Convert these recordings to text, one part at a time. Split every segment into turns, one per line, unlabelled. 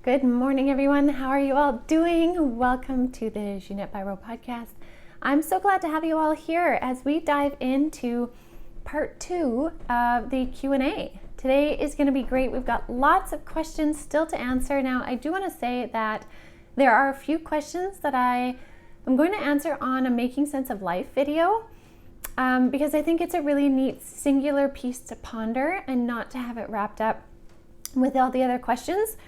Good morning, everyone. How are you all doing? Welcome to the Ginette Biro podcast. I'm so glad to have you all here as we dive into part 2 of the Q&A. Today is going to be great. We've got lots of questions still to answer. Now, I do want to say that there are a few questions that I am going to answer on a Making Sense of Life video because I think it's a really neat singular piece to ponder and not to have it wrapped up with all the other questions.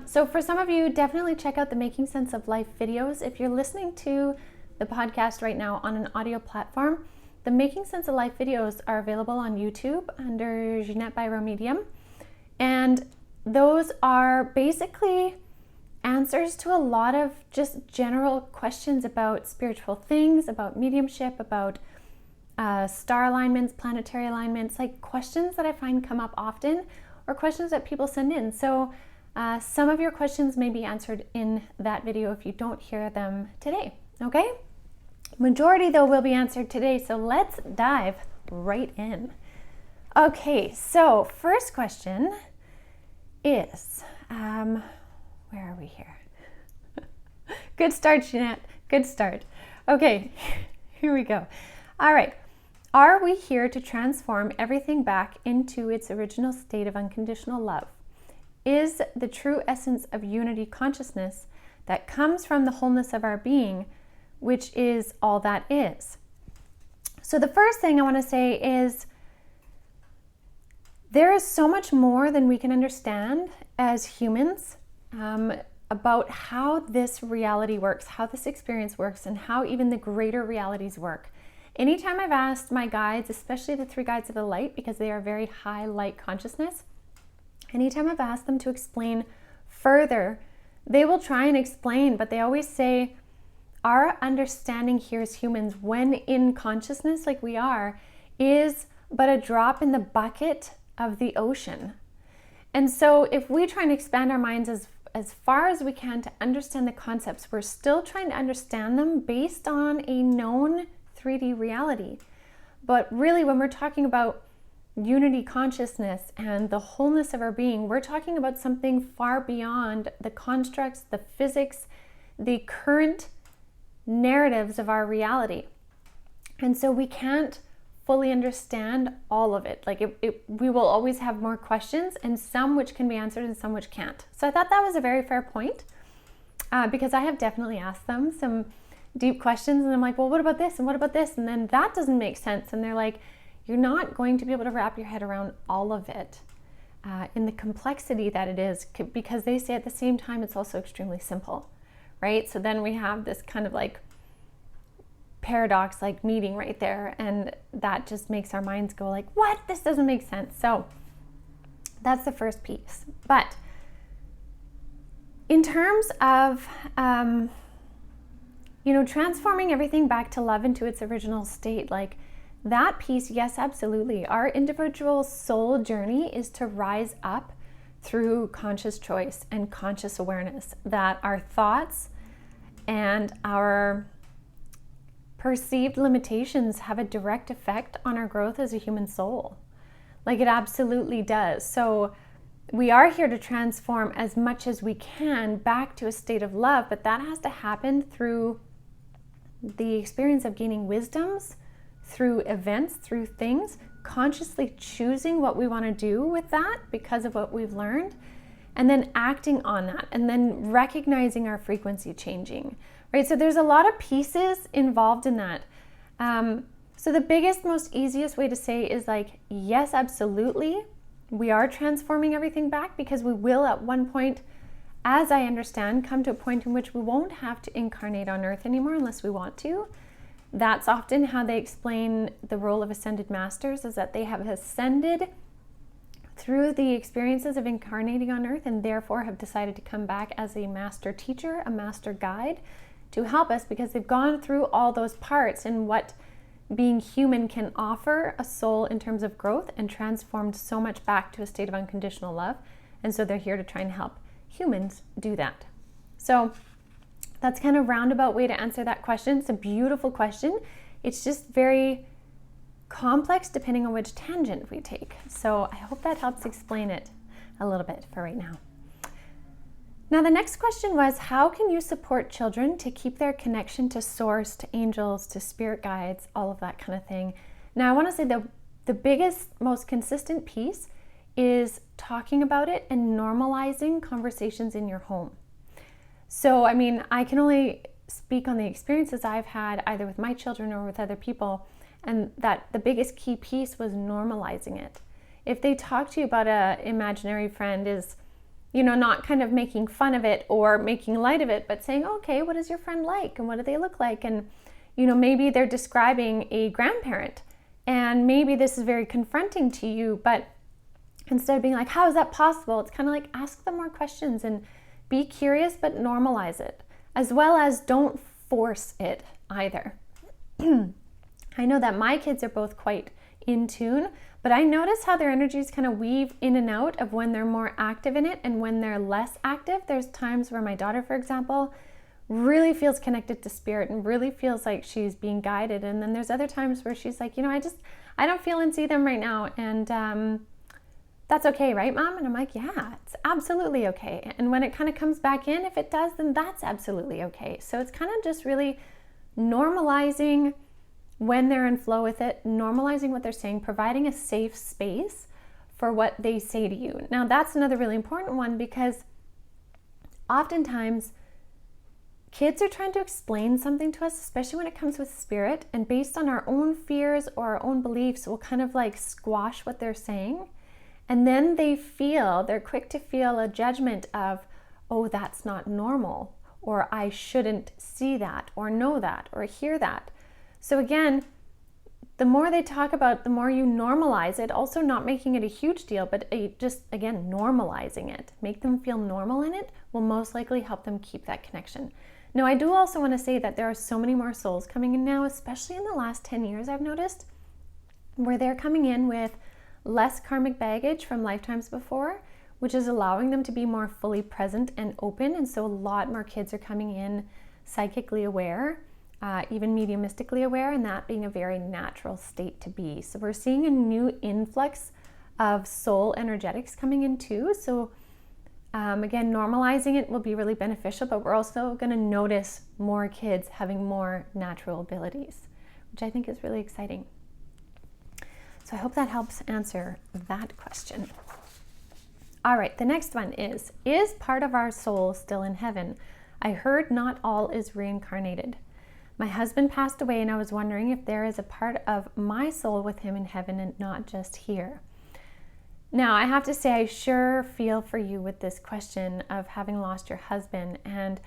So for some of you, definitely check out the Making Sense of Life videos. If you're listening to the podcast right now on an audio platform, the Making Sense of Life videos are available on YouTube under Ginette Biro Medium. And those are basically answers to a lot of just general questions about spiritual things, about mediumship, about star alignments, planetary alignments, like questions that I find come up often or questions that people send in. So some of your questions may be answered in that video if you don't hear them today, okay? Majority, though, will be answered today, so let's dive right in. Okay, so first question is, where are we here? Good start, Jeanette. Good start. Okay, here we go. All right. Are we here to transform everything back into its original state of unconditional love? Is the true essence of unity consciousness that comes from the wholeness of our being, which is all that is. So the first thing I want to say is there is so much more than we can understand as humans about how this reality works, how this experience works, and how even the greater realities work. Anytime I've asked my guides, especially the 3 guides of the light, because they are very high light consciousness, anytime I've asked them to explain further, they will try and explain, but they always say, our understanding here as humans, when in consciousness like we are, is but a drop in the bucket of the ocean. And so if we try and expand our minds as far as we can to understand the concepts, we're still trying to understand them based on a known 3D reality. But really, when we're talking about unity consciousness and the wholeness of our being, we're talking about something far beyond the constructs, the physics, the current narratives of our reality. And so we can't fully understand all of it. Like we will always have more questions, and some which can be answered and some which can't. So I thought that was a very fair point because I have definitely asked them some deep questions, and I'm like, well, what about this? And what about this? And then that doesn't make sense. And they're like, you're not going to be able to wrap your head around all of it in the complexity that it is, because they say at the same time it's also extremely simple, right? So then we have this kind of like paradox like meeting right there, and that just makes our minds go like, what? This doesn't make sense. So that's the first piece. But in terms of transforming everything back to love into its original state, like that piece, yes, absolutely. Our individual soul journey is to rise up through conscious choice and conscious awareness that our thoughts and our perceived limitations have a direct effect on our growth as a human soul. Like it absolutely does. So we are here to transform as much as we can back to a state of love, but that has to happen through the experience of gaining wisdoms, through events, through things, consciously choosing what we want to do with that because of what we've learned, and then acting on that, and then recognizing our frequency changing, right? So there's a lot of pieces involved in that. So the biggest, most easiest way to say is like, yes, absolutely, we are transforming everything back, because we will at one point, as I understand, come to a point in which we won't have to incarnate on Earth anymore unless we want to. That's often how they explain the role of ascended masters, is that they have ascended through the experiences of incarnating on Earth and therefore have decided to come back as a master teacher, a master guide to help us, because they've gone through all those parts and what being human can offer a soul in terms of growth, and transformed so much back to a state of unconditional love. And so they're here to try and help humans do that. So that's kind of a roundabout way to answer that question. It's a beautiful question. It's just very complex depending on which tangent we take. So I hope that helps explain it a little bit for right now. Now, the next question was, how can you support children to keep their connection to source, to angels, to spirit guides, all of that kind of thing? Now, I want to say the biggest, most consistent piece is talking about it and normalizing conversations in your home. So, I mean, I can only speak on the experiences I've had either with my children or with other people, and that the biggest key piece was normalizing it. If they talk to you about an imaginary friend, is not kind of making fun of it or making light of it, but saying, okay, what is your friend like? And what do they look like? And, maybe they're describing a grandparent, and maybe this is very confronting to you, but instead of being like, how is that possible? It's kind of like, ask them more questions and be curious, but normalize it, as well as don't force it either. I know that my kids are both quite in tune, but I notice how their energies kind of weave in and out of when they're more active in it and when they're less active. There's times where my daughter, for example, really feels connected to spirit and really feels like she's being guided. And then there's other times where she's like, I don't feel and see them right now. And that's okay, right, Mom? And I'm like, yeah, it's absolutely okay. And when it kind of comes back in, if it does, then that's absolutely okay. So it's kind of just really normalizing when they're in flow with it, normalizing what they're saying, providing a safe space for what they say to you. Now, that's another really important one, because oftentimes kids are trying to explain something to us, especially when it comes with spirit, and based on our own fears or our own beliefs, we'll kind of like squash what they're saying. And then they're quick to feel a judgment of, oh, that's not normal, or I shouldn't see that, or know that, or hear that. So again, the more they talk about, the more you normalize it, also not making it a huge deal, but just, again, normalizing it. Make them feel normal in it will most likely help them keep that connection. Now, I do also want to say that there are so many more souls coming in now, especially in the last 10 years, I've noticed, where they're coming in with less karmic baggage from lifetimes before, which is allowing them to be more fully present and open. And so a lot more kids are coming in psychically aware, even mediumistically aware, and that being a very natural state to be. So we're seeing a new influx of soul energetics coming in too. So again, normalizing it will be really beneficial, but we're also going to notice more kids having more natural abilities, which I think is really exciting. So I hope that helps answer that question. All right, the next one is part of our soul still in heaven? I heard not all is reincarnated. My husband passed away, and I was wondering if there is a part of my soul with him in heaven and not just here. Now, I have to say, I sure feel for you with this question of having lost your husband. And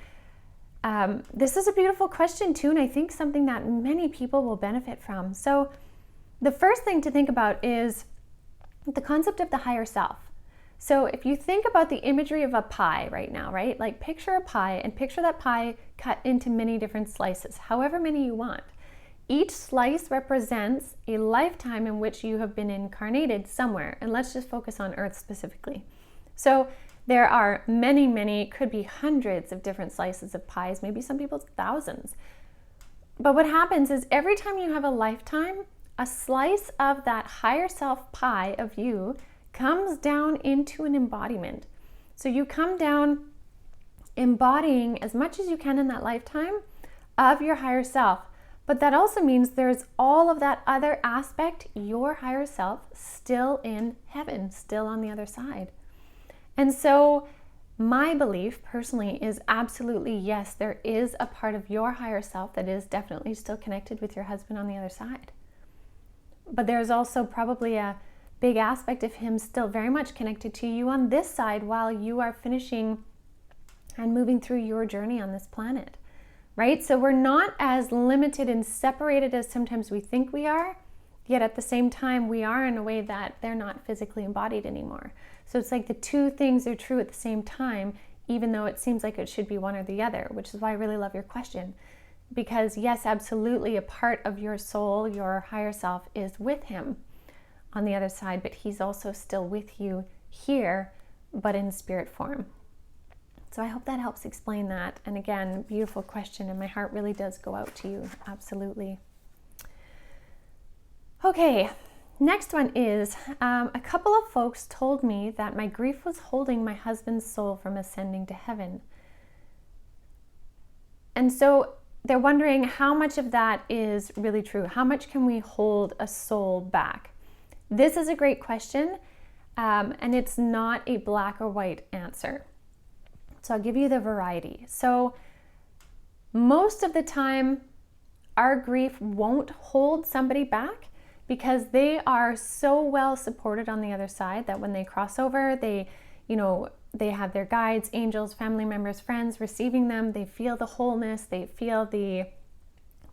this is a beautiful question too, and I think something that many people will benefit from. So the first thing to think about is the concept of the higher self. So if you think about the imagery of a pie right now, right? Like picture a pie, and picture that pie cut into many different slices, however many you want. Each slice represents a lifetime in which you have been incarnated somewhere. And let's just focus on Earth specifically. So there are many, could be hundreds of different slices of pies, maybe some people's thousands. But what happens is every time you have a lifetime, a slice of that higher self pie of you comes down into an embodiment. So you come down embodying as much as you can in that lifetime of your higher self. But that also means there's all of that other aspect, your higher self, still in heaven, still on the other side. And so my belief personally is absolutely yes, there is a part of your higher self that is definitely still connected with your husband on the other side. But there's also probably a big aspect of him still very much connected to you on this side while you are finishing and moving through your journey on this planet, right? So we're not as limited and separated as sometimes we think we are, yet at the same time we are in a way that they're not physically embodied anymore. So it's like the two things are true at the same time, even though it seems like it should be one or the other, which is why I really love your question. Because yes, absolutely, a part of your soul, your higher self, is with him on the other side, but he's also still with you here, but in spirit form. So I hope that helps explain that. And again, beautiful question, and my heart really does go out to you. Absolutely. Okay, next one is a couple of folks told me that my grief was holding my husband's soul from ascending to heaven. And so they're wondering how much of that is really true. How much can we hold a soul back? This is a great question, and it's not a black or white answer. So I'll give you the variety. So most of the time, our grief won't hold somebody back because they are so well supported on the other side that when they cross over, they have their guides, angels, family members, friends receiving them. They feel the wholeness. They feel the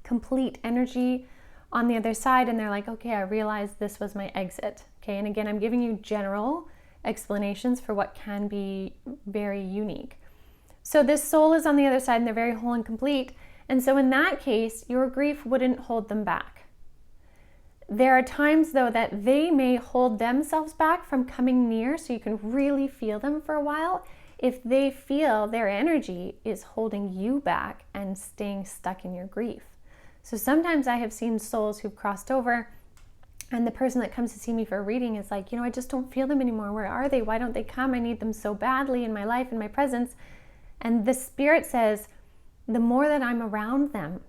complete energy on the other side. And they're like, okay, I realized this was my exit. Okay. And again, I'm giving you general explanations for what can be very unique. So this soul is on the other side and they're very whole and complete. And so in that case, your grief wouldn't hold them back. There are times, though, that they may hold themselves back from coming near so you can really feel them for a while if they feel their energy is holding you back and staying stuck in your grief. So sometimes I have seen souls who've crossed over and the person that comes to see me for a reading is like, I just don't feel them anymore. Where are they? Why don't they come? I need them so badly in my life, in my presence. And the spirit says, the more that I'm around them,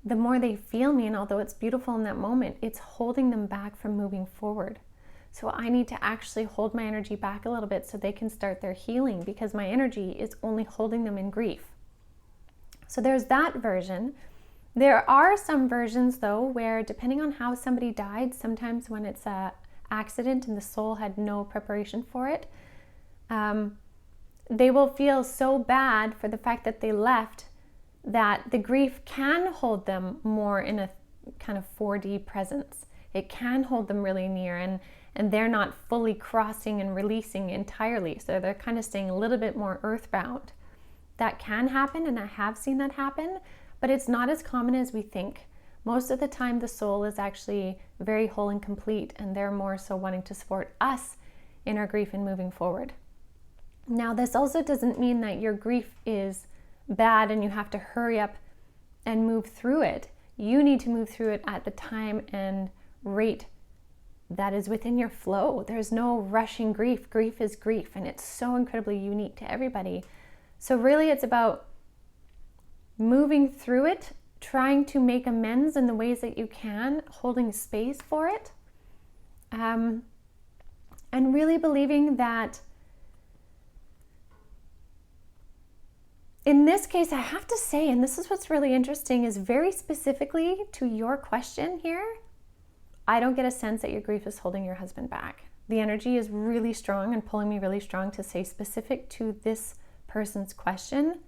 the more they feel me, and although it's beautiful in that moment, it's holding them back from moving forward. So I need to actually hold my energy back a little bit so they can start their healing because my energy is only holding them in grief. So there's that version. There are some versions, though, where depending on how somebody died, sometimes when it's an accident and the soul had no preparation for it, they will feel so bad for the fact that they left that the grief can hold them more in a kind of 4D presence. It can hold them really near and they're not fully crossing and releasing entirely. So they're kind of staying a little bit more earthbound. That can happen, and I have seen that happen, but it's not as common as we think. Most of the time the soul is actually very whole and complete, and they're more so wanting to support us in our grief and moving forward. Now, this also doesn't mean that your grief is bad and you have to hurry up and move through it. You need to move through it at the time and rate that is within your flow. There's no rushing grief. Grief is grief, and it's so incredibly unique to everybody. So really it's about moving through it, trying to make amends in the ways that you can, holding space for it, and really believing that in this case, I have to say, and this is what's really interesting, is very specifically to your question here, I don't get a sense that your grief is holding your husband back. The energy is really strong and pulling me really strong to say specific to this person's question,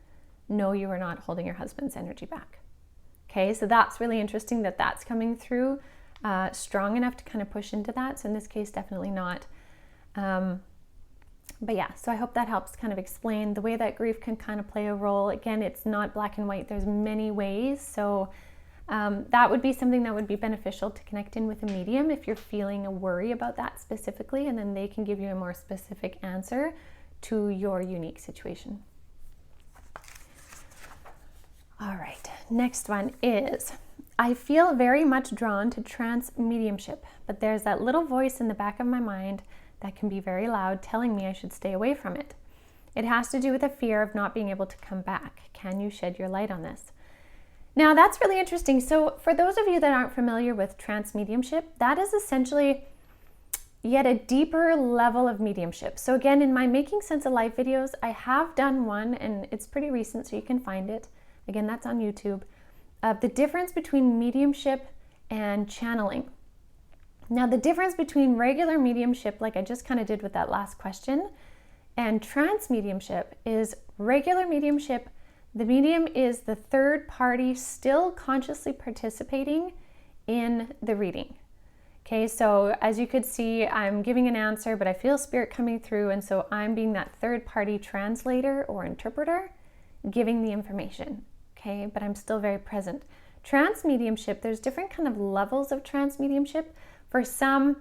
no, you are not holding your husband's energy back. Okay, so that's really interesting that that's coming through strong enough to kind of push into that. So in this case, definitely not. But yeah, so I hope that helps kind of explain the way that grief can kind of play a role. Again, it's not black and white. There's many ways. So that would be something that would be beneficial to connect in with a medium if you're feeling a worry about that specifically, and then they can give you a more specific answer to your unique situation. All right, next one is, I feel very much drawn to trance mediumship, but there's that little voice in the back of my mind that can be very loud telling me I should stay away from it. It has to do with a fear of not being able to come back. Can you shed your light on this? Now that's really interesting. So for those of you that aren't familiar with trance mediumship, that is essentially yet a deeper level of mediumship. So again, in my Making Sense of Life videos, I have done one, and it's pretty recent, so you can find it. Again, that's on YouTube. The difference between mediumship and channeling. Now, the difference between regular mediumship, like I just kind of did with that last question, and trance mediumship is regular mediumship. The medium is the third party still consciously participating in the reading. Okay, so as you could see, I'm giving an answer, but I feel spirit coming through, and so I'm being that third party translator or interpreter, giving the information. Okay, but I'm still very present. Trance mediumship, there's different kind of levels of trance mediumship. For some,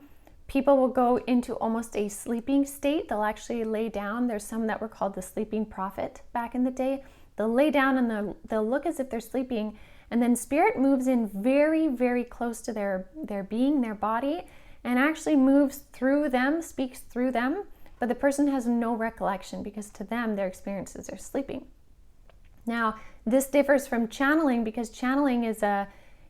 people will go into almost a sleeping state. They'll actually lay down. There's some that were called the sleeping prophet back in the day. They'll lay down and they'll look as if they're sleeping, and then spirit moves in very, very close to their being, their body, and actually moves through them, speaks through them, but the person has no recollection because to them, their experiences are sleeping. Now, this differs from channeling because channeling is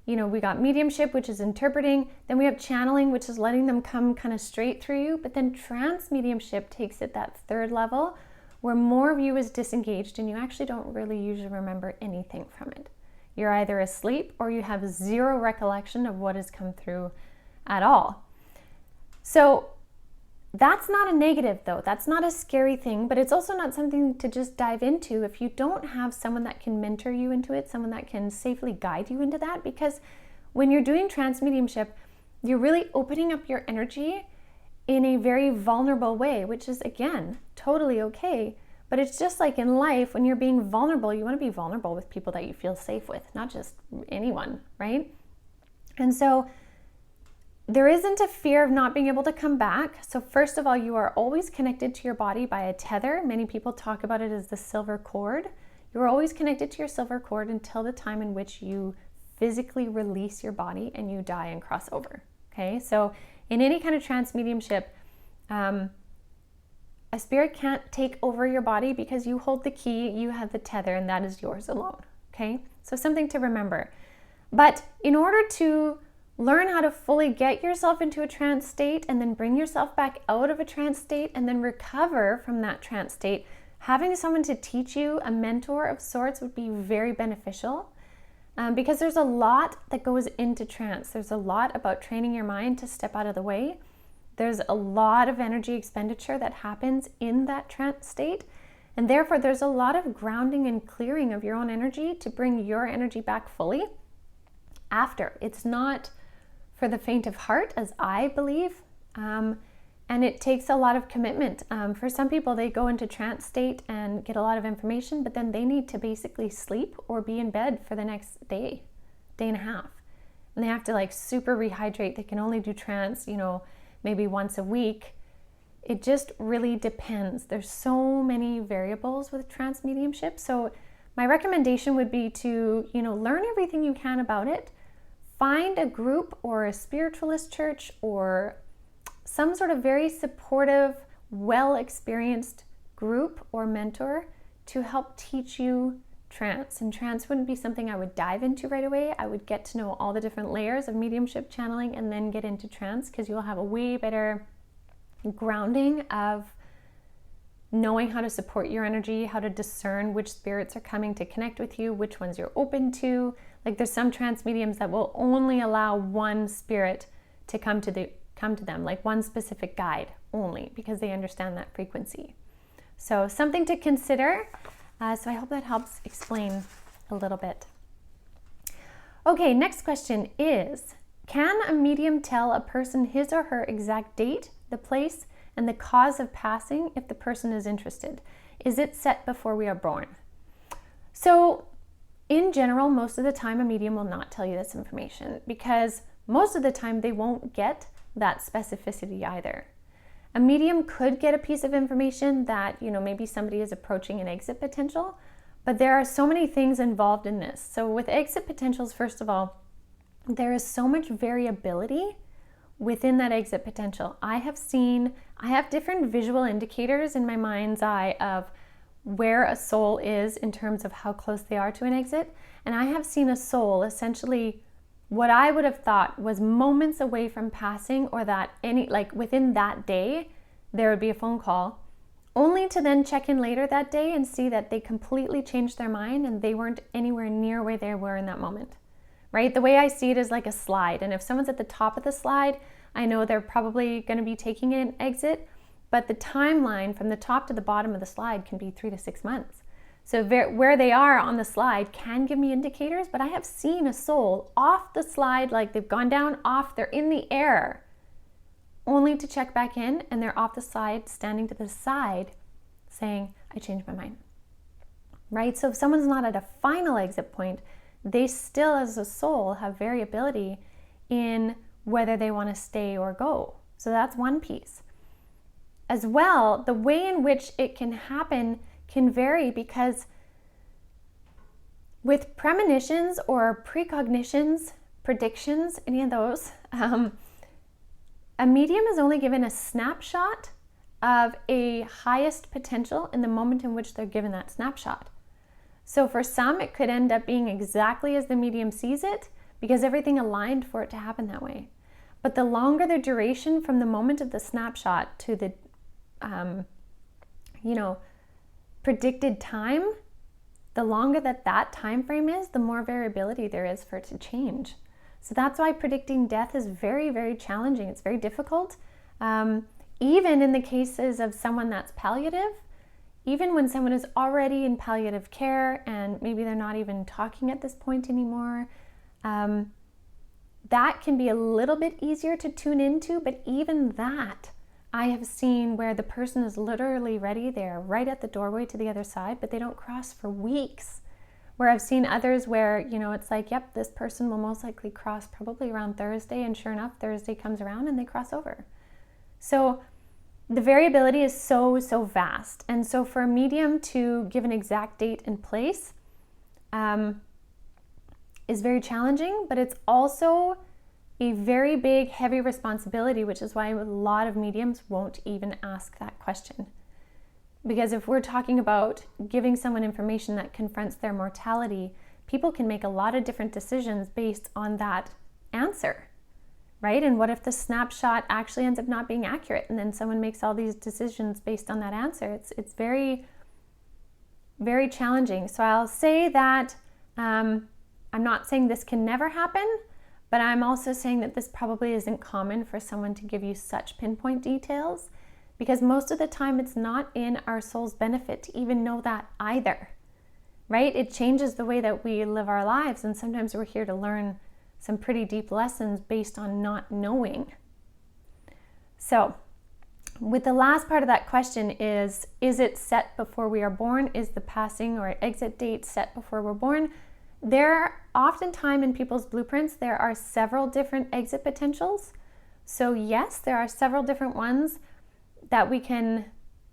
we got mediumship, which is interpreting. Then we have channeling, which is letting them come kind of straight through you. But then trance mediumship takes it that third level where more of you is disengaged and you actually don't really usually remember anything from it. You're either asleep or you have zero recollection of what has come through at all. So that's not a negative though. That's not a scary thing, but it's also not something to just dive into if you don't have someone that can mentor you into it, someone that can safely guide you into that. Because when you're doing trance mediumship, you're really opening up your energy in a very vulnerable way, which is again, totally okay. But it's just like in life, when you're being vulnerable, you want to be vulnerable with people that you feel safe with, not just anyone, right? And so there isn't a fear of not being able to come back. So first of all, you are always connected to your body by a tether. Many people talk about it as the silver cord. You're always connected to your silver cord until the time in which you physically release your body and you die and cross over. Okay, so in any kind of trance mediumship, a spirit can't take over your body because you hold the key, you have the tether, and that is yours alone. Okay, so something to remember. But in order to learn how to fully get yourself into a trance state and then bring yourself back out of a trance state and then recover from that trance state, having someone to teach you, a mentor of sorts, would be very beneficial because there's a lot that goes into trance. There's a lot about training your mind to step out of the way. There's a lot of energy expenditure that happens in that trance state. And therefore, there's a lot of grounding and clearing of your own energy to bring your energy back fully after. It's not for the faint of heart, as I believe, and it takes a lot of commitment. For some people, they go into trance state and get a lot of information, but then they need to basically sleep or be in bed for the next day and a half. And they have to super rehydrate. They can only do trance, maybe once a week. It just really depends. There's so many variables with trance mediumship. So my recommendation would be to, learn everything you can about it. Find a group or a spiritualist church or some sort of very supportive, well-experienced group or mentor to help teach you trance. And trance wouldn't be something I would dive into right away. I would get to know all the different layers of mediumship channeling and then get into trance because you'll have a way better grounding of knowing how to support your energy, how to discern which spirits are coming to connect with you, which ones you're open to. There's some trance mediums that will only allow one spirit to come to them, like one specific guide only, because they understand that frequency. So something to consider. So I hope that helps explain a little bit. Okay, next question is, can a medium tell a person his or her exact date, the place, and the cause of passing if the person is interested? Is it set before we are born? So in general, most of the time a medium will not tell you this information because most of the time they won't get that specificity either. A medium could get a piece of information that, maybe somebody is approaching an exit potential, but there are so many things involved in this. So with exit potentials, first of all, there is so much variability within that exit potential. I have different visual indicators in my mind's eye of where a soul is in terms of how close they are to an exit. And I have seen a soul essentially what I would have thought was moments away from passing, or that within that day, there would be a phone call, only to then check in later that day and see that they completely changed their mind and they weren't anywhere near where they were in that moment, right? The way I see it is like a slide. And if someone's at the top of the slide, I know they're probably going to be taking an exit, but the timeline from the top to the bottom of the slide can be 3 to 6 months. So where they are on the slide can give me indicators, but I have seen a soul off the slide, like they've gone down off, they're in the air, only to check back in and they're off the slide, standing to the side saying, I changed my mind, right? So if someone's not at a final exit point, they still as a soul have variability in whether they want to stay or go. So that's one piece. As well, the way in which it can happen can vary because with premonitions or precognitions, predictions, any of those, a A medium is only given a snapshot of a highest potential in the moment in which they're given that snapshot. So for some, it could end up being exactly as the medium sees it because everything aligned for it to happen that way. But the longer the duration from the moment of the snapshot to the, predicted time, the longer that time frame is, the more variability there is for it to change. So that's why predicting death is very, very challenging. It's very difficult. Even in the cases of someone that's palliative, even when someone is already in palliative care and maybe they're not even talking at this point anymore, that can be a little bit easier to tune into. But even that, I have seen where the person is literally ready. They're right at the doorway to the other side, but they don't cross for weeks. Where I've seen others where, it's like, yep, this person will most likely cross probably around Thursday, and sure enough, Thursday comes around and they cross over. So the variability is so, so vast. And so for a medium to give an exact date and place is very challenging, but it's also a very big, heavy responsibility, which is why a lot of mediums won't even ask that question. Because if we're talking about giving someone information that confronts their mortality, people can make a lot of different decisions based on that answer, right? And what if the snapshot actually ends up not being accurate, and then someone makes all these decisions based on that answer? It's very, very challenging. So I'll say that I'm not saying this can never happen, but I'm also saying that this probably isn't common for someone to give you such pinpoint details, because most of the time it's not in our soul's benefit to even know that either, right? It changes the way that we live our lives, and sometimes we're here to learn some pretty deep lessons based on not knowing. So with the last part of that question is it set before we are born? Is the passing or exit date set before we're born? There, oftentimes in people's blueprints, there are several different exit potentials. So yes, there are several different ones that we can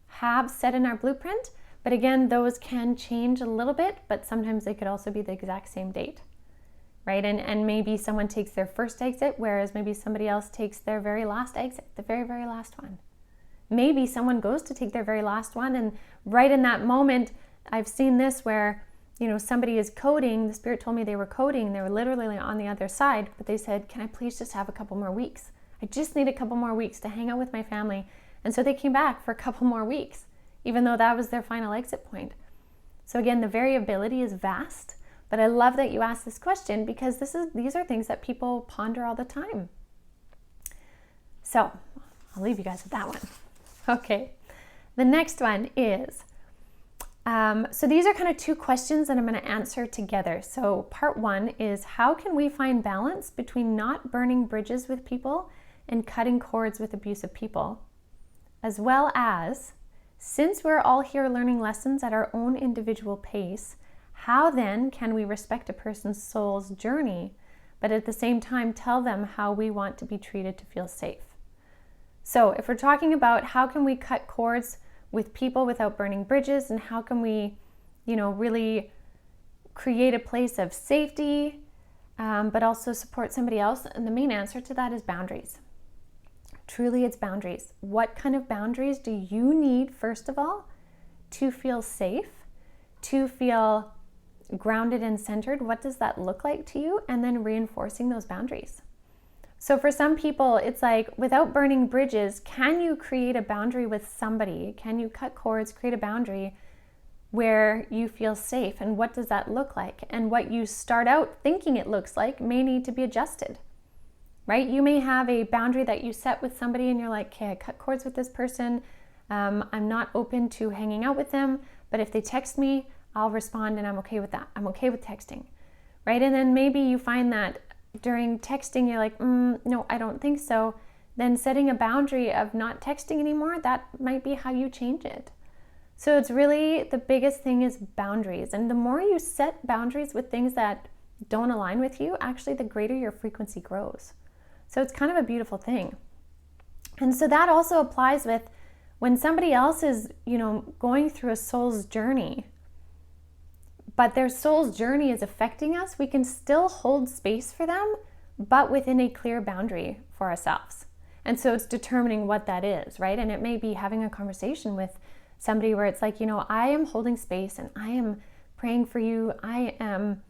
have set in our blueprint, but again, those can change a little bit, but sometimes they could also be the exact same date, right? And maybe someone takes their first exit, whereas maybe somebody else takes their very last exit, the very, very last one. Maybe someone goes to take their very last one, and right in that moment, I've seen this where, somebody is coding, the spirit told me they were coding, they were literally on the other side, but they said, can I please just have a couple more weeks? I just need a couple more weeks to hang out with my family. And so they came back for a couple more weeks, even though that was their final exit point. So again, the variability is vast, but I love that you asked this question, because these are things that people ponder all the time. So I'll leave you guys with that one. Okay, the next one is, so these are kind of two questions that I'm going to answer together. So part one is, how can we find balance between not burning bridges with people and cutting cords with abusive people? As well as, since we're all here learning lessons at our own individual pace, how then can we respect a person's soul's journey, but at the same time tell them how we want to be treated to feel safe? So if we're talking about how can we cut cords with people without burning bridges, and how can we, really create a place of safety, but also support somebody else, and the main answer to that is boundaries. Truly, it's boundaries. What kind of boundaries do you need, first of all, to feel safe, to feel grounded and centered? What does that look like to you? And then reinforcing those boundaries. So for some people, it's like, without burning bridges, can you create a boundary with somebody? Can you cut cords, create a boundary where you feel safe? And what does that look like? And what you start out thinking it looks like may need to be adjusted. Right? You may have a boundary that you set with somebody and you're like, okay, I cut cords with this person. I'm not open to hanging out with them, but if they text me, I'll respond, and I'm okay with that. I'm okay with texting, right? And then maybe you find that during texting, you're like, no, I don't think so. Then setting a boundary of not texting anymore, that might be how you change it. So it's really, the biggest thing is boundaries. And the more you set boundaries with things that don't align with you, actually the greater your frequency grows. So it's kind of a beautiful thing. And so that also applies with when somebody else is, going through a soul's journey, but their soul's journey is affecting us, we can still hold space for them, but within a clear boundary for ourselves. And so it's determining what that is, right? And it may be having a conversation with somebody where it's like, I am holding space and I am praying for you. I am,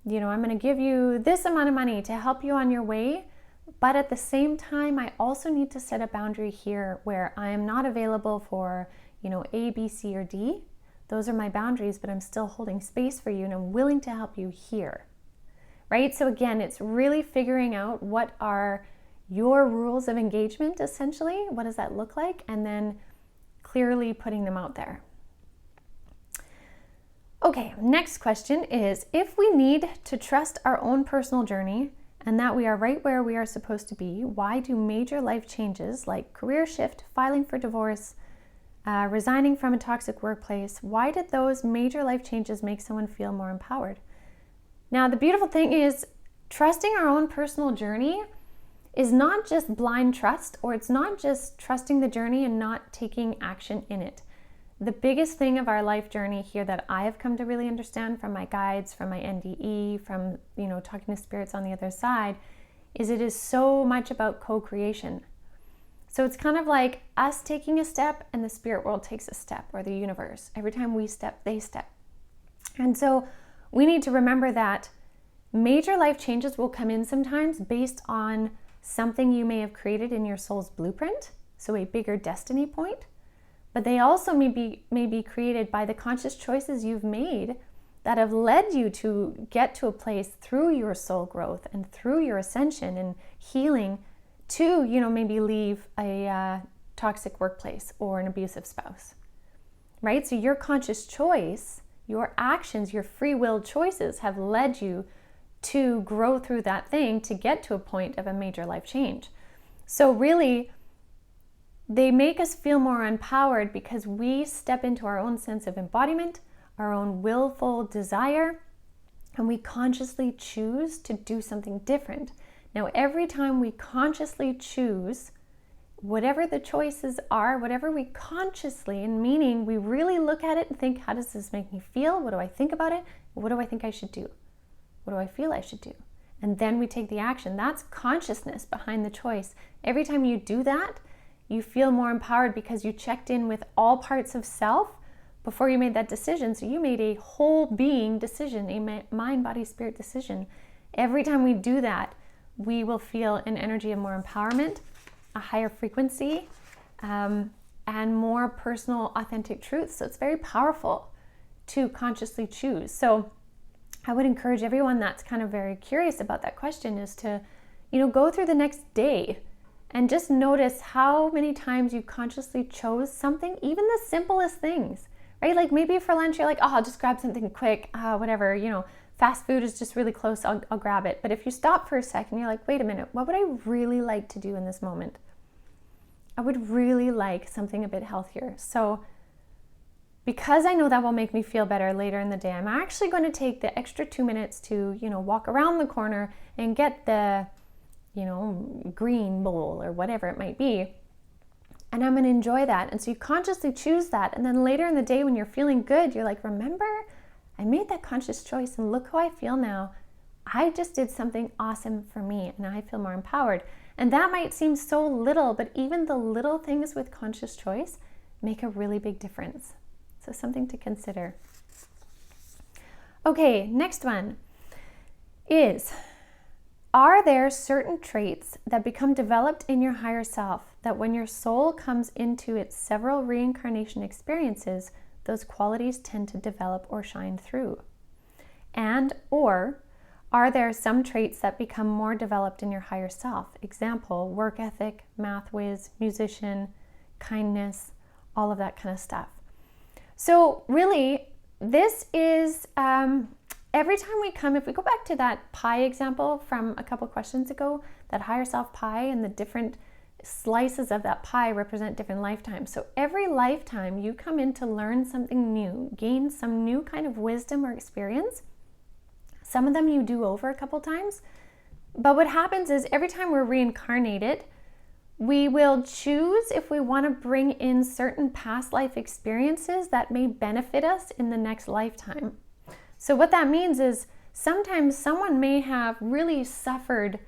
I'm going to give you this amount of money to help you on your way. But at the same time, I also need to set a boundary here where I am not available for, A, B, C, or D. Those are my boundaries, but I'm still holding space for you and I'm willing to help you here, right? So again, it's really figuring out what are your rules of engagement, essentially. What does that look like? And then clearly putting them out there. Okay, next question is, if we need to trust our own personal journey and that we are right where we are supposed to be, why do major life changes like career shift, filing for divorce, resigning from a toxic workplace, why did those major life changes make someone feel more empowered? Now, the beautiful thing is trusting our own personal journey is not just blind trust, or it's not just trusting the journey and not taking action in it. The biggest thing of our life journey here that I have come to really understand from my guides, from my NDE, from, talking to spirits on the other side, is it is so much about co-creation. So it's kind of like us taking a step and the spirit world takes a step, or the universe. Every time we step, they step. And so we need to remember that major life changes will come in sometimes based on something you may have created in your soul's blueprint, so a bigger destiny point. But they also may be created by the conscious choices you've made that have led you to get to a place through your soul growth and through your ascension and healing to, maybe leave a toxic workplace or an abusive spouse, right? So your conscious choice, your actions, your free will choices have led you to grow through that thing to get to a point of a major life change. So really, they make us feel more empowered because we step into our own sense of embodiment, our own willful desire, and we consciously choose to do something different. Now, every time we consciously choose, whatever the choices are, whatever we consciously, and meaning we really look at it and think, how does this make me feel? What do I think about it? What do I think I should do? What do I feel I should do? And then we take the action. That's consciousness behind the choice. Every time you do that, you feel more empowered because you checked in with all parts of self before you made that decision. So you made a whole being decision, a mind, body, spirit decision. Every time we do that, we will feel an energy of more empowerment, a higher frequency, and more personal, authentic truth. So it's very powerful to consciously choose. So I would encourage everyone that's kind of very curious about that question is to, go through the next day and just notice how many times you consciously chose something, even the simplest things, right? Like maybe for lunch, you're like, oh, I'll just grab something quick, whatever, fast food is just really close, I'll grab it. But if you stop for a second, you're like, wait a minute, what would I really like to do in this moment? I would really like something a bit healthier. So because I know that will make me feel better later in the day, I'm actually going to take the extra 2 minutes to, walk around the corner and get the, green bowl or whatever it might be. And I'm going to enjoy that. And so you consciously choose that. And then later in the day when you're feeling good, you're like, remember, I made that conscious choice and look how I feel now. I just did something awesome for me and I feel more empowered. And that might seem so little, but even the little things with conscious choice make a really big difference. So something to consider. Okay, next one is, are there certain traits that become developed in your higher self that when your soul comes into its several reincarnation experiences, those qualities tend to develop or shine through? And or are there some traits that become more developed in your higher self? Example, work ethic, math whiz, musician, kindness, all of that kind of stuff. So really, this is every time we come, if we go back to that pie example from a couple questions ago, that higher self pie and the different slices of that pie represent different lifetimes. So every lifetime you come in to learn something new, gain some new kind of wisdom or experience. Some of them you do over a couple times. But what happens is every time we're reincarnated, we will choose if we want to bring in certain past life experiences that may benefit us in the next lifetime. So what that means is sometimes someone may have really suffered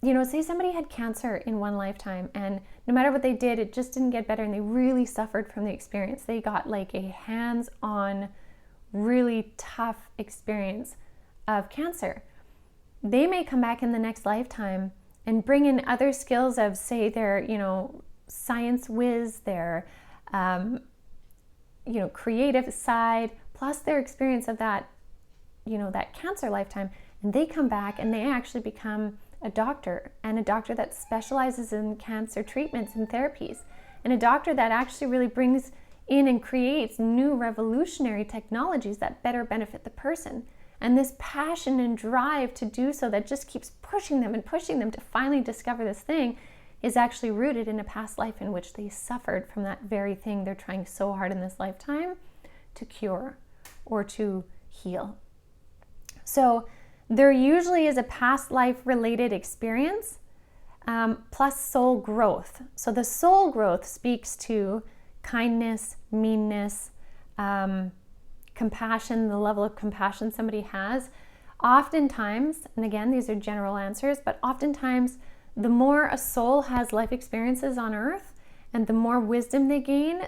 say somebody had cancer in one lifetime, and no matter what they did, it just didn't get better, and they really suffered from the experience. They got like a hands-on, really tough experience of cancer. They may come back in the next lifetime and bring in other skills of, say, their, science whiz, their, creative side, plus their experience of that, that cancer lifetime. And they come back and they actually become a doctor, and a doctor that specializes in cancer treatments and therapies, and a doctor that actually really brings in and creates new revolutionary technologies that better benefit the person. And this passion and drive to do so that just keeps pushing them to finally discover this thing is actually rooted in a past life in which they suffered from that very thing they're trying so hard in this lifetime to cure or to heal. So there usually is a past life related experience plus soul growth. So the soul growth speaks to kindness, meanness, compassion, the level of compassion somebody has. Oftentimes, and again, these are general answers, but oftentimes the more a soul has life experiences on earth and the more wisdom they gain,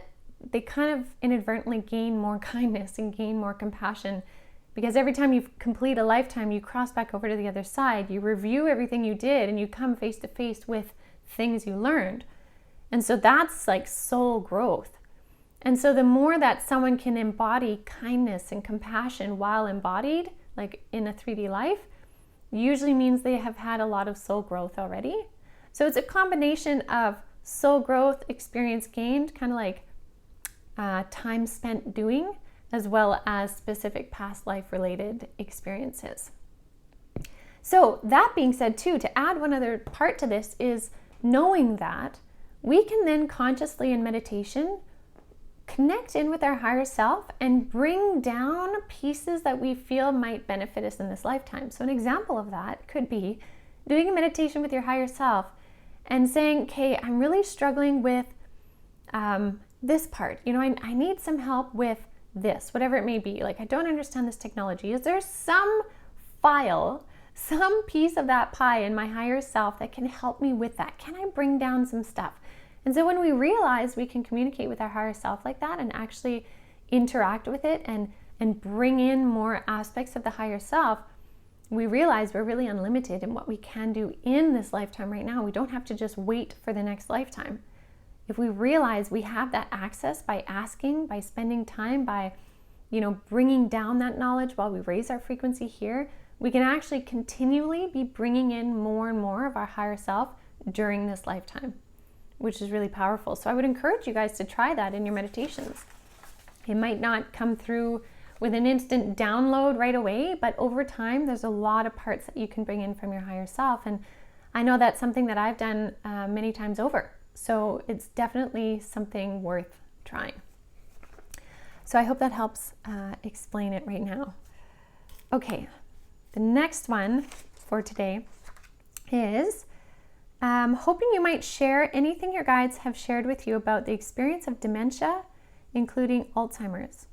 they kind of inadvertently gain more kindness and gain more compassion. Because every time you complete a lifetime, you cross back over to the other side, you review everything you did, and you come face to face with things you learned. And so that's like soul growth. And so the more that someone can embody kindness and compassion while embodied, like in a 3D life, usually means they have had a lot of soul growth already. So it's a combination of soul growth, experience gained, kind of like time spent doing, as well as specific past life related experiences. So that being said too, to add one other part to this is knowing that we can then consciously in meditation connect in with our higher self and bring down pieces that we feel might benefit us in this lifetime. So an example of that could be doing a meditation with your higher self and saying, okay, I'm really struggling with this part. I need some help with this, whatever it may be. Like, I don't understand this technology. Is there some file, some piece of that pie in my higher self that can help me with that? Can I bring down some stuff? And so when we realize we can communicate with our higher self like that and actually interact with it and bring in more aspects of the higher self, we realize we're really unlimited in what we can do in this lifetime right now. We don't have to just wait for the next lifetime. If we realize we have that access by asking, by spending time, by, bringing down that knowledge while we raise our frequency here, we can actually continually be bringing in more and more of our higher self during this lifetime, which is really powerful. So I would encourage you guys to try that in your meditations. It might not come through with an instant download right away, but over time, there's a lot of parts that you can bring in from your higher self. And I know that's something that I've done many times over. So it's definitely something worth trying. So I hope that helps explain it right now. Okay, the next one for today is hoping you might share anything your guides have shared with you about the experience of dementia, including Alzheimer's.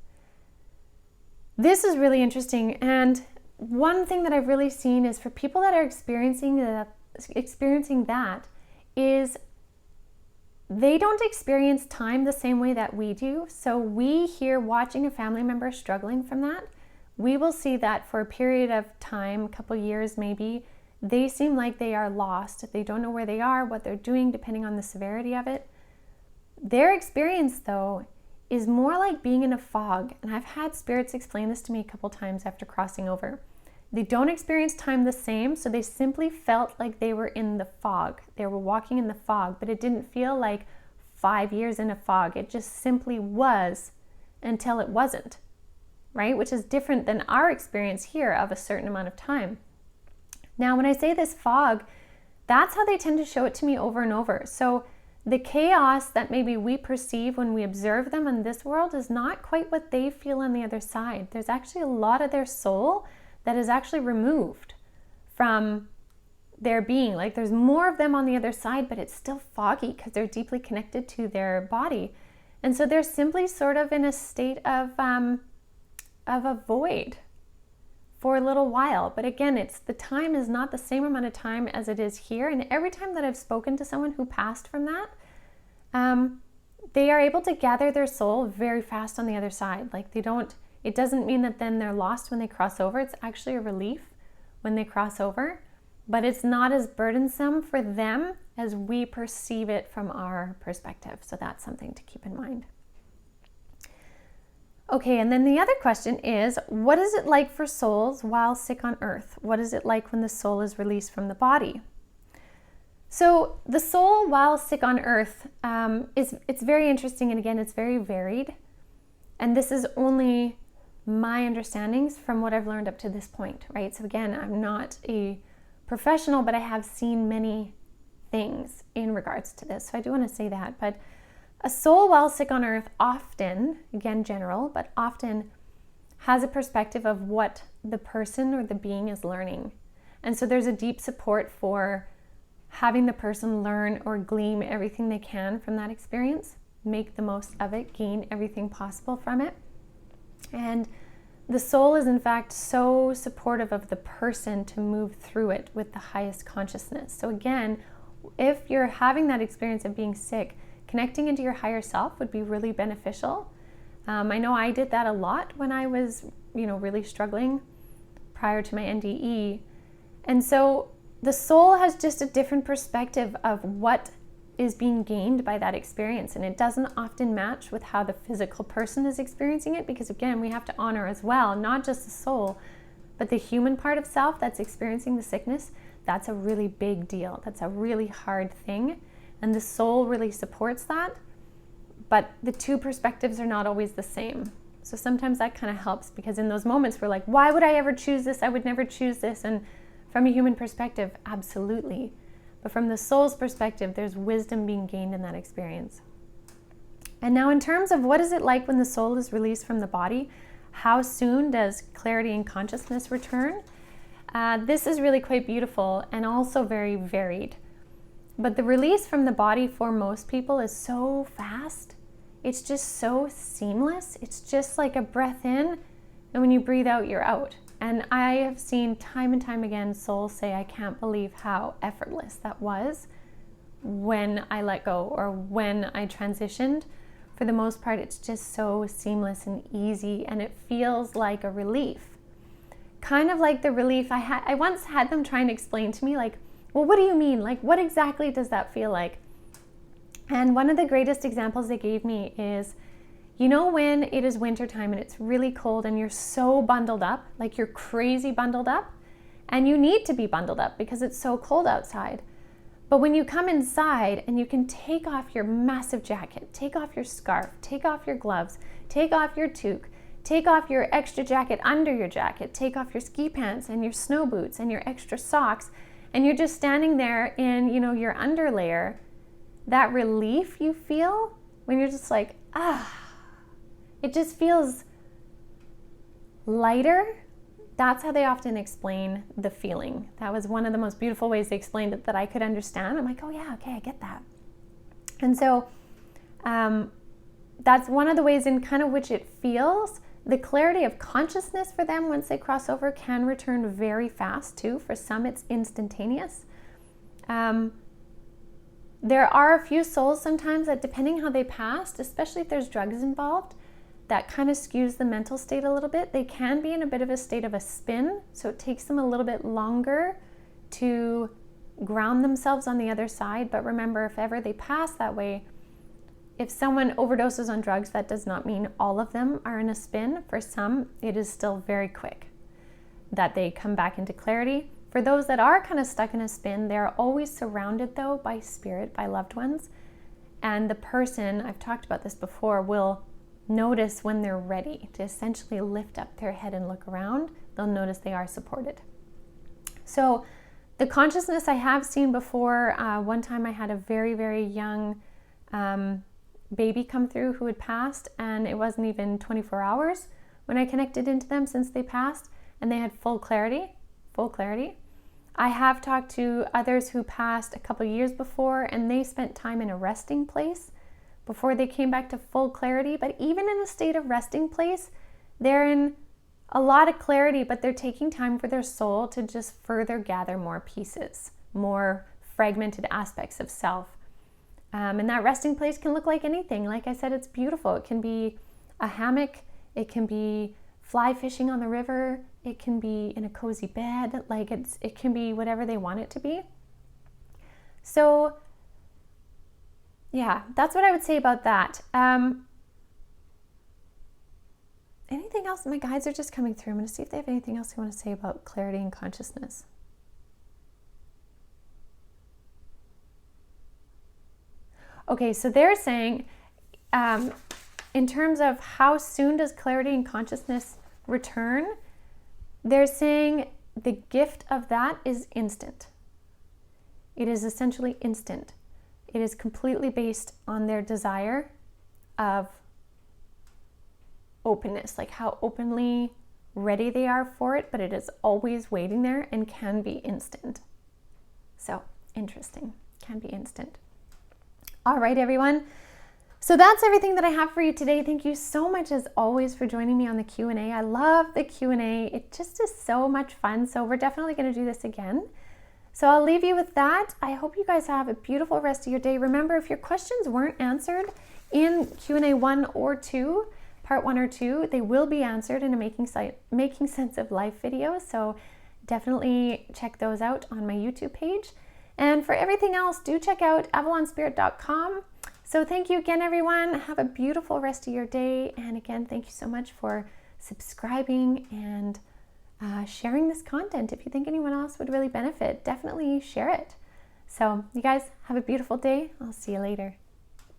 This is really interesting, and one thing that I've really seen is for people that are experiencing that is they don't experience time the same way that we do. So we here watching a family member struggling from that, we will see that for a period of time, a couple years maybe, they seem like they are lost. They don't know where they are, what they're doing, depending on the severity of it. Their experience, though, is more like being in a fog. And I've had spirits explain this to me a couple times after crossing over. They don't experience time the same, so they simply felt like they were in the fog. They were walking in the fog, but it didn't feel like 5 years in a fog. It just simply was until it wasn't, right? Which is different than our experience here of a certain amount of time. Now, when I say this fog, that's how they tend to show it to me over and over. So the chaos that maybe we perceive when we observe them in this world is not quite what they feel on the other side. There's actually a lot of their soul that is actually removed from their being. Like there's more of them on the other side, but it's still foggy because they're deeply connected to their body. And so they're simply sort of in a state of a void for a little while. But again, the time is not the same amount of time as it is here. And every time that I've spoken to someone who passed from that, they are able to gather their soul very fast on the other side. Like it doesn't mean that then they're lost when they cross over. It's actually a relief when they cross over, but it's not as burdensome for them as we perceive it from our perspective. So that's something to keep in mind. Okay, and then the other question is, what is it like for souls while sick on earth? What is it like when the soul is released from the body? So the soul while sick on earth, it's very interesting, and again, it's very varied. And this is only my understandings from what I've learned up to this point, right? So again, I'm not a professional, but I have seen many things in regards to this. So I do want to say that. But a soul while sick on earth often, again general, but often has a perspective of what the person or the being is learning. And so there's a deep support for having the person learn or glean everything they can from that experience, make the most of it, gain everything possible from it. And the soul is in fact so supportive of the person to move through it with the highest consciousness. So again, if you're having that experience of being sick, connecting into your higher self would be really beneficial. I know I did that a lot when I was, really struggling prior to my NDE. And so the soul has just a different perspective of what is being gained by that experience. And it doesn't often match with how the physical person is experiencing it, because again, we have to honor as well, not just the soul, but the human part of self that's experiencing the sickness. That's a really big deal. That's a really hard thing. And the soul really supports that. But the two perspectives are not always the same. So sometimes that kind of helps, because in those moments we're like, why would I ever choose this? I would never choose this. And from a human perspective, absolutely. But from the soul's perspective, there's wisdom being gained in that experience. And now in terms of what is it like when the soul is released from the body, how soon does clarity and consciousness return? This is really quite beautiful and also very varied. But the release from the body for most people is so fast. It's just so seamless. It's just like a breath in, and when you breathe out, you're out. And I have seen time and time again souls say, I can't believe how effortless that was when I let go or when I transitioned. For the most part, it's just so seamless and easy, and it feels like a relief. Kind of like the relief I once had them trying to explain to me, like, well, what do you mean? Like, what exactly does that feel like? And one of the greatest examples they gave me is, when it is wintertime and it's really cold and you're so bundled up, like you're crazy bundled up, and you need to be bundled up because it's so cold outside. But when you come inside and you can take off your massive jacket, take off your scarf, take off your gloves, take off your toque, take off your extra jacket under your jacket, take off your ski pants and your snow boots and your extra socks, and you're just standing there in, your underlayer, that relief you feel when you're just like, it just feels lighter. That's how they often explain the feeling. That was one of the most beautiful ways they explained it that I could understand. I'm like, oh yeah, okay, I get that. And so that's one of the ways in kind of which it feels. The clarity of consciousness for them once they cross over can return very fast too. For some, it's instantaneous. There are a few souls sometimes that, depending how they passed, especially if there's drugs involved, that kind of skews the mental state a little bit. They can be in a bit of a state of a spin, so it takes them a little bit longer to ground themselves on the other side. But remember, if ever they pass that way, if someone overdoses on drugs, that does not mean all of them are in a spin. For some, it is still very quick that they come back into clarity. For those that are kind of stuck in a spin, they're always surrounded though by spirit, by loved ones. And the person, I've talked about this before, will notice when they're ready to essentially lift up their head and look around. They'll notice they are supported. So the consciousness I have seen before, one time I had a very, very young baby come through who had passed, and it wasn't even 24 hours when I connected into them since they passed, and they had full clarity. I have talked to others who passed a couple years before, and they spent time in a resting place before they came back to full clarity. But even in a state of resting place, they're in a lot of clarity, but they're taking time for their soul to just further gather more pieces, more fragmented aspects of self. And that resting place can look like anything. Like I said, it's beautiful. It can be a hammock. It can be fly fishing on the river. It can be in a cozy bed. Like it can be whatever they want it to be. So yeah, that's what I would say about that. Anything else? My guides are just coming through. I'm going to see if they have anything else they want to say about clarity and consciousness. Okay, so they're saying, in terms of how soon does clarity and consciousness return, they're saying the gift of that is instant. It is essentially instant. It is completely based on their desire of openness, like how openly ready they are for it, but it is always waiting there and can be instant. So interesting, can be instant. All right, everyone. So that's everything that I have for you today. Thank you so much, as always, for joining me on the Q&A. I love the Q&A. It just is so much fun. So we're definitely going to do this again. So I'll leave you with that. I hope you guys have a beautiful rest of your day. Remember, if your questions weren't answered in Q&A 1 or 2, part 1 or 2, they will be answered in a Making Sense of Life video. So definitely check those out on my YouTube page. And for everything else, do check out avalonspirit.com. So thank you again, everyone. Have a beautiful rest of your day. And again, thank you so much for subscribing and sharing this content. If you think anyone else would really benefit, definitely share it. So you guys have a beautiful day. I'll see you later.